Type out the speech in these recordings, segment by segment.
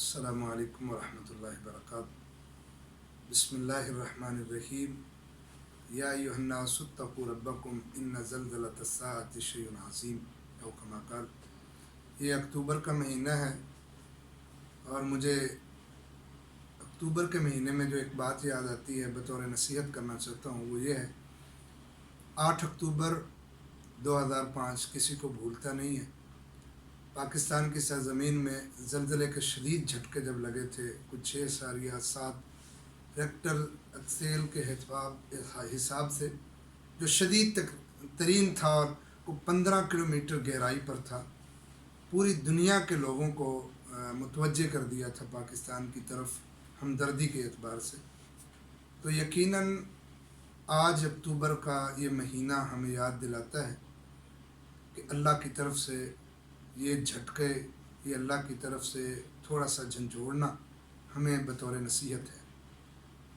السلام علیکم ورحمۃ اللہ وبرکاتہ۔ بسم اللہ الرحمن الرحیم۔ یا ایھا الناس اتقوا ربکم ان زلزلۃ الساعۃ شیء عظیم او کما قال۔ یہ اکتوبر کا مہینہ ہے اور مجھے اکتوبر کے مہینے میں جو ایک بات یاد آتی ہے بطور نصیحت کرنا چاہتا ہوں وہ یہ ہے، 8 اکتوبر 2005 کسی کو بھولتا نہیں ہے۔ پاکستان کی سرزمین میں زلزلے کے شدید جھٹکے جب لگے تھے، کچھ 6 یا 7 ریکٹر اسکیل کے حساب سے، جو شدید ترین تھا اور وہ 15 کلومیٹر گہرائی پر تھا، پوری دنیا کے لوگوں کو متوجہ کر دیا تھا پاکستان کی طرف ہمدردی کے اعتبار سے۔ تو یقیناً آج اکتوبر کا یہ مہینہ ہمیں یاد دلاتا ہے کہ اللہ کی طرف سے یہ جھٹکے، یہ اللہ کی طرف سے تھوڑا سا جھنجھوڑنا ہمیں بطور نصیحت ہے۔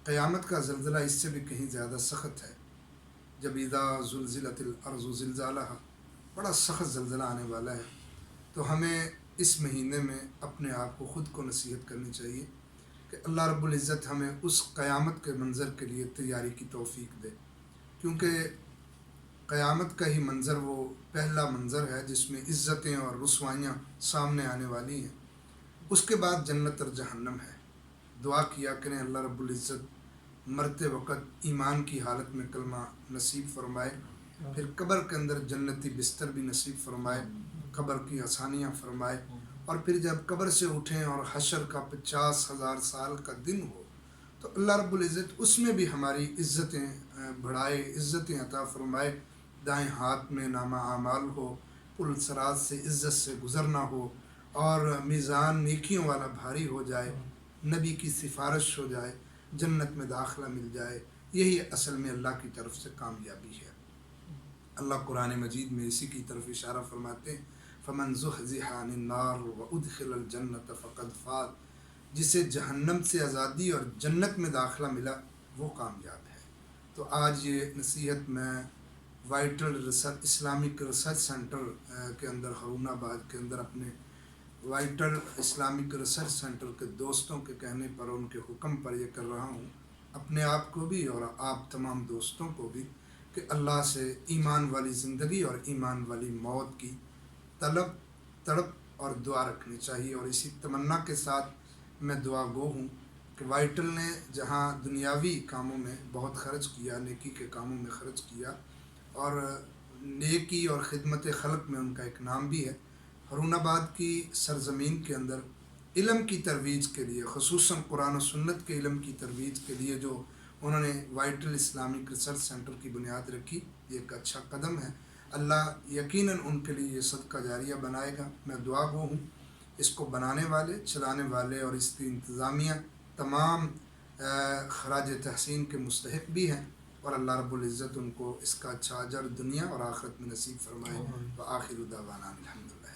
قیامت کا زلزلہ اس سے بھی کہیں زیادہ سخت ہے، جب اذا زلزلت الارض زلزالہا، بڑا سخت زلزلہ آنے والا ہے۔ تو ہمیں اس مہینے میں اپنے آپ کو خود کو نصیحت کرنی چاہیے کہ اللہ رب العزت ہمیں اس قیامت کے منظر کے لیے تیاری کی توفیق دے، کیونکہ قیامت کا ہی منظر وہ پہلا منظر ہے جس میں عزتیں اور رسوائیاں سامنے آنے والی ہیں۔ اس کے بعد جنت اور جہنم ہے۔ دعا کیا کریں اللہ رب العزت مرتے وقت ایمان کی حالت میں کلمہ نصیب فرمائے، پھر قبر کے اندر جنتی بستر بھی نصیب فرمائے، قبر کی آسانیاں فرمائے، اور پھر جب قبر سے اٹھیں اور حشر کا 50,000 سال کا دن ہو تو اللہ رب العزت اس میں بھی ہماری عزتیں بڑھائے، عزتیں عطا فرمائے، دائیں ہاتھ میں نامہ اعمال ہو، پل صراط سے عزت سے گزرنا ہو، اور میزان نیکیوں والا بھاری ہو جائے، نبی کی سفارش ہو جائے، جنت میں داخلہ مل جائے۔ یہی اصل میں اللہ کی طرف سے کامیابی ہے۔ اللہ قرآن مجید میں اسی کی طرف اشارہ فرماتے ہیں، فمن زحزح عن النار وادخل الجنۃ فقد فاز، جسے جہنم سے آزادی اور جنت میں داخلہ ملا وہ کامیاب ہے۔ تو آج یہ نصیحت میں وائٹل اسلامک ریسرچ سینٹر کے اندر، ہارون آباد کے اندر، اپنے وائٹل اسلامک ریسرچ سینٹر کے دوستوں کے کہنے پر، ان کے حکم پر یہ کر رہا ہوں، اپنے آپ کو بھی اور آپ تمام دوستوں کو بھی، کہ اللہ سے ایمان والی زندگی اور ایمان والی موت کی تڑپ اور دعا رکھنی چاہیے۔ اور اسی تمنا کے ساتھ میں دعا گو ہوں کہ وائٹل نے جہاں دنیاوی کاموں میں بہت خرچ کیا، نیکی کے کاموں میں خرچ کیا، اور نیکی اور خدمت خلق میں ان کا ایک نام بھی ہے، ہارون آباد کی سرزمین کے اندر علم کی ترویج کے لیے، خصوصاً قرآن و سنت کے علم کی ترویج کے لیے جو انہوں نے وائٹل اسلامک ریسرچ سینٹر کی بنیاد رکھی، یہ ایک اچھا قدم ہے۔ اللہ یقیناً ان کے لیے یہ صدقہ جاریہ بنائے گا۔ میں دعا گو ہوں، اس کو بنانے والے، چلانے والے اور اس کی انتظامیہ تمام خراج تحسین کے مستحق بھی ہیں، اور اللہ رب العزت ان کو اس کا اچھا اجر دنیا اور آخرت میں نصیب فرمائے۔ وآخر دعوانا الحمدللہ۔